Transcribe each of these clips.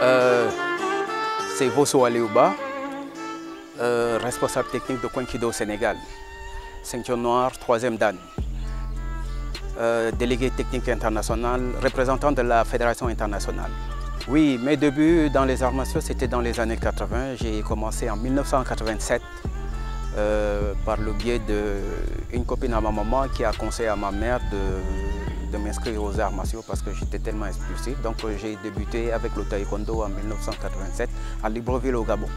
Euh, C'est Vosso Aliouba, responsable technique de Kouenkido au Sénégal. Ceinture noire, 3e dan. Délégué technique international, représentant de la Fédération internationale. Oui, mes débuts dans les arts martiaux, c'était dans les années 80. J'ai commencé en 1987 par le biais d'une copine à ma maman qui a conseillé à ma mère de m'inscrire aux arts martiaux parce que j'étais tellement expulsif. Donc j'ai débuté avec le taekwondo en 1987 à Libreville au Gabon.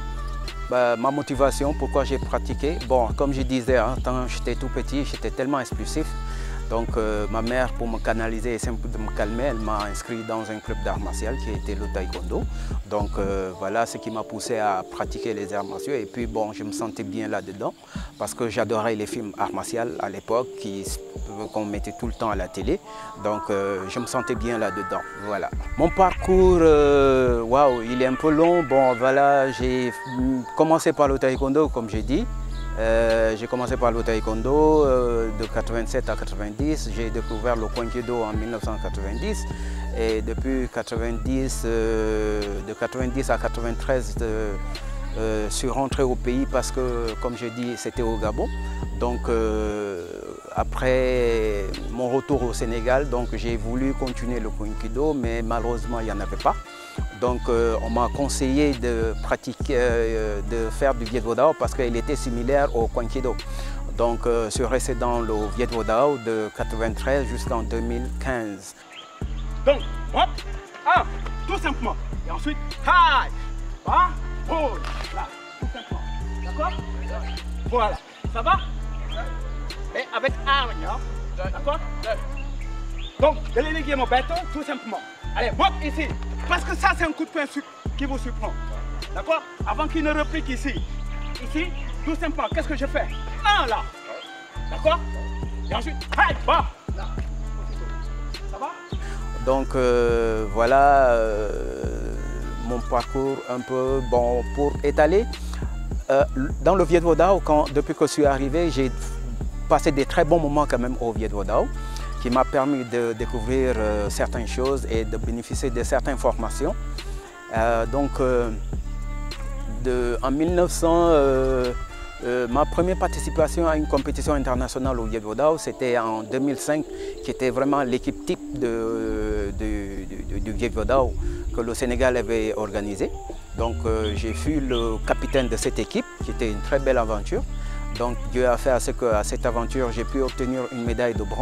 Ma motivation, pourquoi j'ai pratiqué, bon, comme je disais, hein, quand j'étais tout petit, j'étais tellement expulsif. Donc ma mère, pour me canaliser et simple de me calmer, elle m'a inscrit dans un club d'arts martiaux qui était le taekwondo. Donc voilà ce qui m'a poussé à pratiquer les arts martiaux. Et puis bon, je me sentais bien là-dedans parce que j'adorais les films arts martiaux à l'époque qu'on mettait tout le temps à la télé. Donc je me sentais bien là-dedans. Voilà. Mon parcours, waouh, il est un peu long. Bon voilà, j'ai commencé par le taekwondo comme j'ai dit. J'ai commencé par le taekwondo de 87 à 90. J'ai découvert le Kouenkido en 1990 et depuis 90, de 90 à 93, je suis rentré au pays parce que, comme je dis, c'était au Gabon. Donc après mon retour au Sénégal, j'ai voulu continuer le Kouenkido, mais malheureusement il n'y en avait pas. Donc on m'a conseillé de pratiquer, de faire du Viet Vo Dao parce qu'il était similaire au Kouenkido. Donc je suis resté dans le Viet Vo Dao de 93 jusqu'en 2015. Donc, hop, tout simplement. Et ensuite, high, hold, là, tout simplement. D'accord? Voilà. Ça va? Et avec un, d'accord? Donc, déléguer mon bâton, tout simplement. Allez, hop, ici. Parce que ça, c'est un coup de poing qui vous surprend. D'accord? Avant qu'il ne réplique ici. Ici, tout simplement, qu'est-ce que je fais? Un là. D'accord? Et ensuite, high, bas. Là. Ça va? Donc voilà mon parcours un peu bon pour étaler. Dans le Viet Vo Dao, depuis que je suis arrivé, j'ai passé des très bons moments quand même au Viet Vo Dao, qui m'a permis de découvrir certaines choses et de bénéficier de certaines formations. En 1900, ma première participation à une compétition internationale au Viet Vo Dao, c'était en 2005, qui était vraiment l'équipe type du Viet Vo Dao que le Sénégal avait organisé. Donc j'ai fui le capitaine de cette équipe, qui était une très belle aventure. Donc Dieu a fait à ce qu'à cette aventure, j'ai pu obtenir une médaille d'or,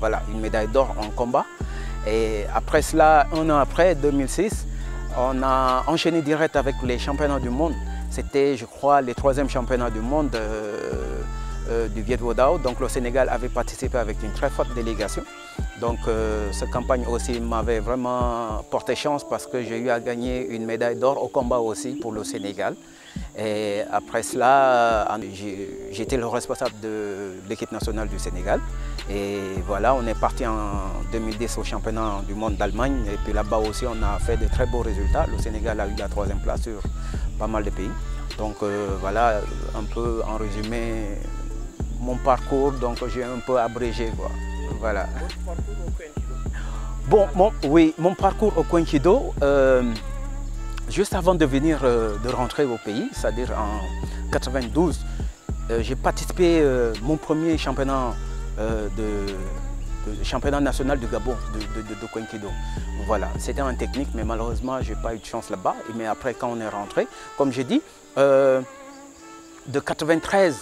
voilà, une médaille d'or en combat. Et après cela, un an après, 2006, on a enchaîné direct avec les championnats du monde. C'était, je crois, les 3e championnats du monde du Viet Vo Dao. Donc le Sénégal avait participé avec une très forte délégation. Donc cette campagne aussi m'avait vraiment porté chance parce que j'ai eu à gagner une médaille d'or au combat aussi pour le Sénégal. Et après cela, j'étais le responsable de l'équipe nationale du Sénégal. Et voilà, on est parti en 2010 au championnat du monde d'Allemagne. Et puis là-bas aussi, on a fait de très beaux résultats. Le Sénégal a eu la 3e place sur pas mal de pays. Donc voilà, un peu en résumé, mon parcours, donc j'ai un peu abrégé, quoi. Voilà. Votre parcours au Kouenkido? Bon, oui, mon parcours au Kouenkido, juste avant de venir, de rentrer au pays, c'est-à-dire en 92, j'ai participé mon premier championnat championnat national du Gabon de Kouenkido. Voilà, c'était en technique, mais malheureusement, je n'ai pas eu de chance là-bas. Mais après, quand on est rentré, comme j'ai dit, de 93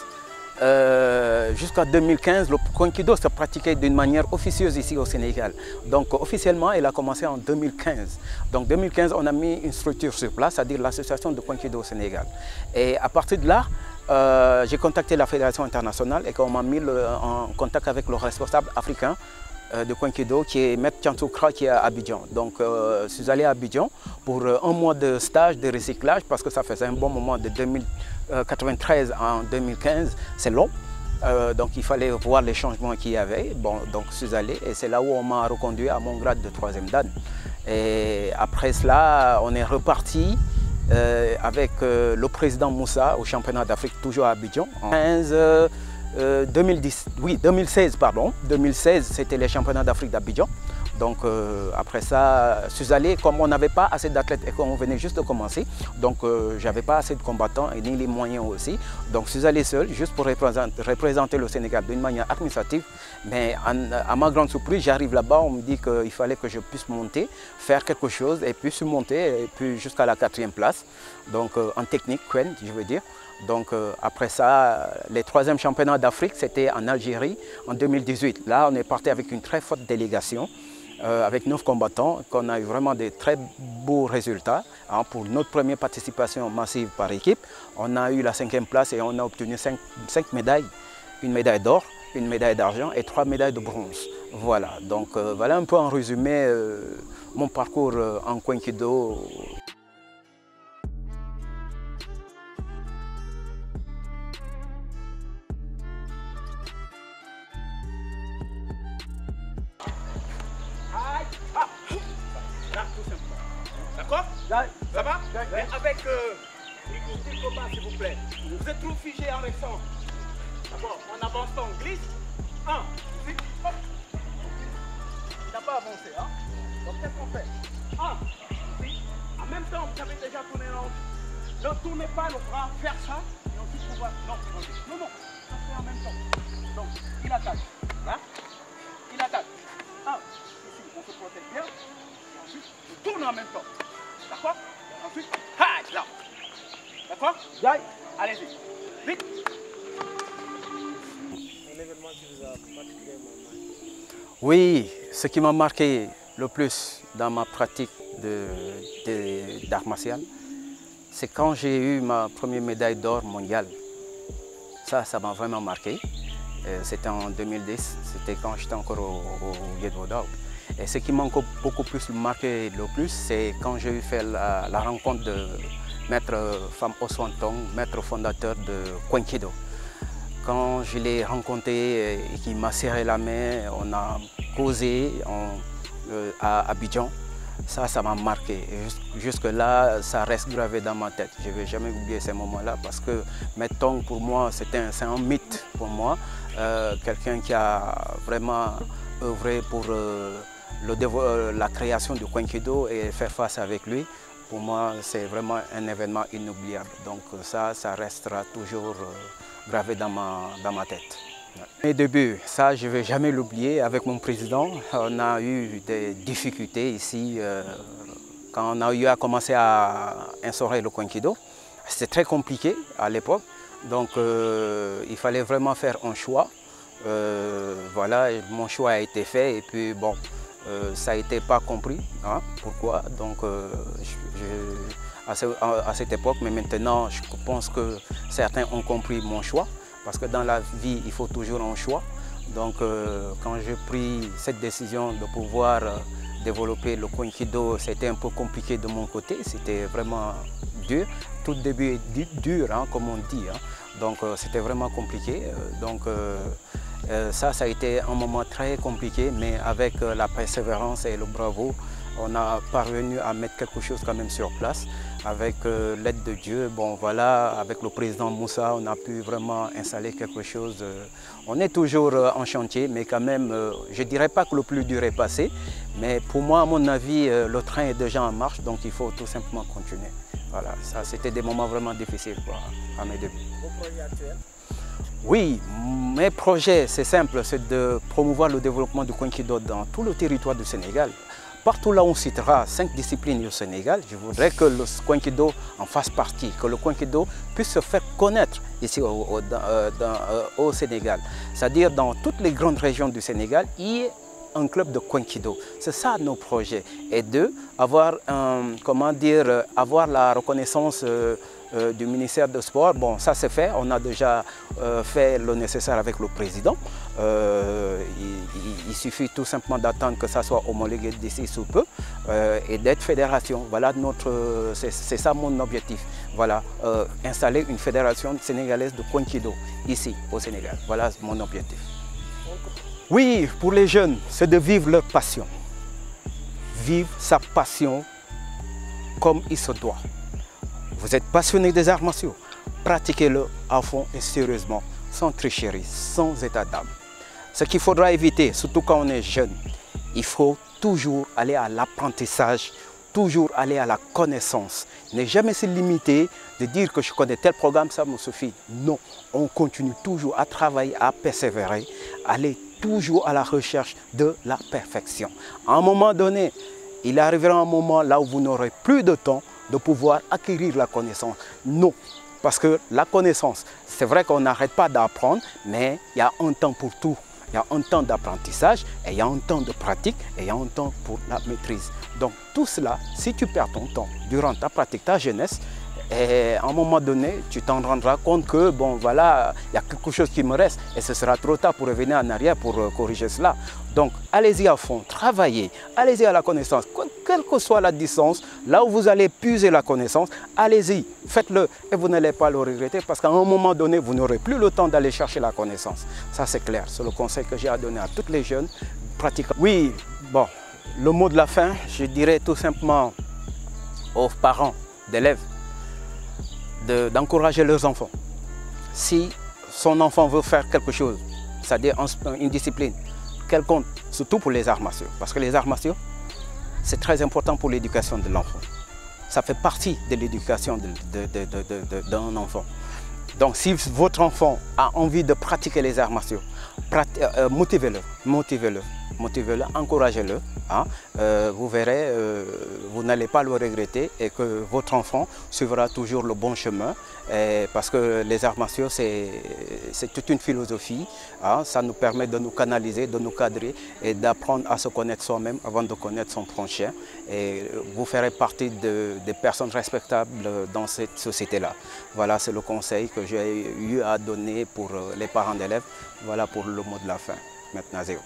jusqu'à 2015, le Kouenkido se pratiquait d'une manière officieuse ici au Sénégal. Donc officiellement, il a commencé en 2015. Donc 2015, on a mis une structure sur place, c'est-à-dire l'association de Kouenkido au Sénégal. Et à partir de là, j'ai contacté la Fédération internationale et on m'a mis en contact avec le responsable africain de Kouenkido, qui est Maître Tiantoukra, qui est à Abidjan. Donc je suis allé à Abidjan pour un mois de stage de recyclage parce que ça faisait un bon moment de 1993 en 2015, c'est long. Donc il fallait voir les changements qu'il y avait. Bon, donc je suis allé et c'est là où on m'a reconduit à mon grade de 3e dan. Et après cela, on est reparti avec le président Moussa au championnat d'Afrique, toujours à Abidjan. En 2015, 2010, oui, 2016, pardon. 2016, c'était les championnats d'Afrique d'Abidjan. Donc après ça, je suis allé, comme on n'avait pas assez d'athlètes et qu'on venait juste de commencer, donc j'avais pas assez de combattants et ni les moyens aussi. Donc je suis allé seul, juste pour représenter le Sénégal d'une manière administrative. Mais à ma grande surprise, j'arrive là-bas, on me dit qu'il fallait que je puisse monter, faire quelque chose et puis je suis monté et puis jusqu'à la 4e place. Donc en technique, je veux dire. Donc après ça, les 3e championnats d'Afrique, c'était en Algérie en 2018. Là, on est parti avec une très forte délégation, avec 9 combattants, qu'on a eu vraiment de très beaux résultats. Hein, pour notre première participation massive par équipe, on a eu la 5e place et on a obtenu 5 médailles. Une médaille d'or, une médaille d'argent et 3 médailles de bronze. Voilà, donc voilà un peu en résumé mon parcours en Kouenkido. Là, tout simplement. D'accord? Ça va? Mais avec les combat, s'il vous plaît. Vous êtes trop figé en restant. D'abord, on avance, on glisse. 1, 6, hop. Il n'a pas avancé, hein? Donc, qu'est-ce qu'on fait? 1, 6. En même temps, vous avez déjà tourné en haut. Ne tournez pas le bras, faire ça. Et ensuite, pouvoir. Non, non, ça fait en même temps. Donc, il attaque. Là. Il attaque. 1, ici, on se protège bien. Ensuite, je tourne en même temps. D'accord? Ensuite, là. D'accord? Allez-y. Vite. Un événement qui vous a particulièrement marqué? Oui, ce qui m'a marqué le plus dans ma pratique d'art martial, c'est quand j'ai eu ma première médaille d'or mondiale. Ça m'a vraiment marqué. C'était en 2010, c'était quand j'étais encore au Guédouodao. Et ce qui m'a encore beaucoup plus marqué le plus, c'est quand j'ai eu fait la rencontre de Maître Pham Oswantong, maître fondateur de Kouenkido. Quand je l'ai rencontré et qu'il m'a serré la main, on a causé à Abidjan. Ça m'a marqué. Jusque-là, ça reste gravé dans ma tête. Je ne vais jamais oublier ces moments-là parce que Maître Tong, pour moi, c'est un mythe pour moi. Quelqu'un qui a vraiment œuvré pour la création du Kouenkido et faire face avec lui. Pour moi, c'est vraiment un événement inoubliable. Donc ça restera toujours gravé dans ma tête. Mes débuts, ça je ne vais jamais l'oublier. Avec mon président, on a eu des difficultés ici quand on a eu à commencer à instaurer le Kouenkido. C'était très compliqué à l'époque, donc il fallait vraiment faire un choix. Voilà, mon choix a été fait et puis bon, ça n'a été pas compris. Hein, pourquoi? Donc à cette époque, mais maintenant je pense que certains ont compris mon choix. Parce que dans la vie, il faut toujours un choix. Donc quand j'ai pris cette décision de pouvoir développer le Kouenkido, c'était un peu compliqué de mon côté. C'était vraiment dur. Tout début est dur, hein, comme on dit. Hein. Donc c'était vraiment compliqué. Ça a été un moment très compliqué, mais avec la persévérance et le bravo, on a parvenu à mettre quelque chose quand même sur place. Avec l'aide de Dieu, bon voilà, avec le président Moussa, on a pu vraiment installer quelque chose. On est toujours en chantier, mais quand même, je ne dirais pas que le plus dur est passé. Mais pour moi, à mon avis, le train est déjà en marche, donc il faut tout simplement continuer. Voilà, ça c'était des moments vraiment difficiles quoi, à mes débuts. Vos projets actuels? Oui, mes projets, c'est simple, c'est de promouvoir le développement du Kouenkido dans tout le territoire du Sénégal. Partout là où on citera 5 disciplines au Sénégal, je voudrais que le Kouenkido en fasse partie, que le Kouenkido puisse se faire connaître ici au Sénégal. C'est-à-dire dans toutes les grandes régions du Sénégal, il y ait un club de Kouenkido. C'est ça nos projets. Et deux, avoir la reconnaissance du ministère des Sports. Bon, ça c'est fait, on a déjà fait le nécessaire avec le président. Il suffit tout simplement d'attendre que ça soit homologué d'ici sous peu et d'être fédération. Voilà c'est ça mon objectif. Voilà, installer une fédération sénégalaise de Kouenkido ici au Sénégal. Voilà mon objectif. Oui, pour les jeunes, c'est de vivre leur passion. Vivre sa passion comme il se doit. Vous êtes passionné des arts martiaux, pratiquez-le à fond et sérieusement. sans tricherie, sans état d'âme. Ce qu'il faudra éviter, surtout quand on est jeune, il faut toujours aller à l'apprentissage, toujours aller à la connaissance. Ne jamais se limiter de dire que je connais tel programme, ça me suffit. Non, on continue toujours à travailler, à persévérer, aller toujours à la recherche de la perfection. À un moment donné, il arrivera un moment là où vous n'aurez plus de temps de pouvoir acquérir la connaissance. Non, parce que la connaissance, c'est vrai qu'on n'arrête pas d'apprendre, mais il y a un temps pour tout. Il y a un temps d'apprentissage, et il y a un temps de pratique, et il y a un temps pour la maîtrise. Donc tout cela, si tu perds ton temps durant ta pratique, ta jeunesse, et à un moment donné, tu t'en rendras compte que, bon voilà, il y a quelque chose qui me reste, et ce sera trop tard pour revenir en arrière pour corriger cela. Donc allez-y à fond, travaillez, allez-y à la connaissance, quelle que soit la distance, là où vous allez puiser la connaissance, allez-y, faites-le, et vous n'allez pas le regretter, parce qu'à un moment donné, vous n'aurez plus le temps d'aller chercher la connaissance. Ça c'est clair, c'est le conseil que j'ai à donner à toutes les jeunes pratiquants. Oui, bon, le mot de la fin, je dirais tout simplement aux parents d'élèves, d'encourager leurs enfants. Si son enfant veut faire quelque chose, c'est-à-dire une discipline quelconque, surtout pour les arts martiaux, parce que les arts martiaux, c'est très important pour l'éducation de l'enfant. Ça fait partie de l'éducation d'un enfant. Donc si votre enfant a envie de pratiquer les arts martiaux, motivez-le, motivez-le, encouragez-le. Hein. Vous verrez, vous n'allez pas le regretter et que votre enfant suivra toujours le bon chemin. Parce que les arts martiaux, c'est toute une philosophie. Hein. Ça nous permet de nous canaliser, de nous cadrer et d'apprendre à se connaître soi-même avant de connaître son prochain. Et vous ferez partie des personnes respectables dans cette société-là. Voilà, c'est le conseil que j'ai eu à donner pour les parents d'élèves. Voilà pour le mot de la fin. Maintenant, Zéo.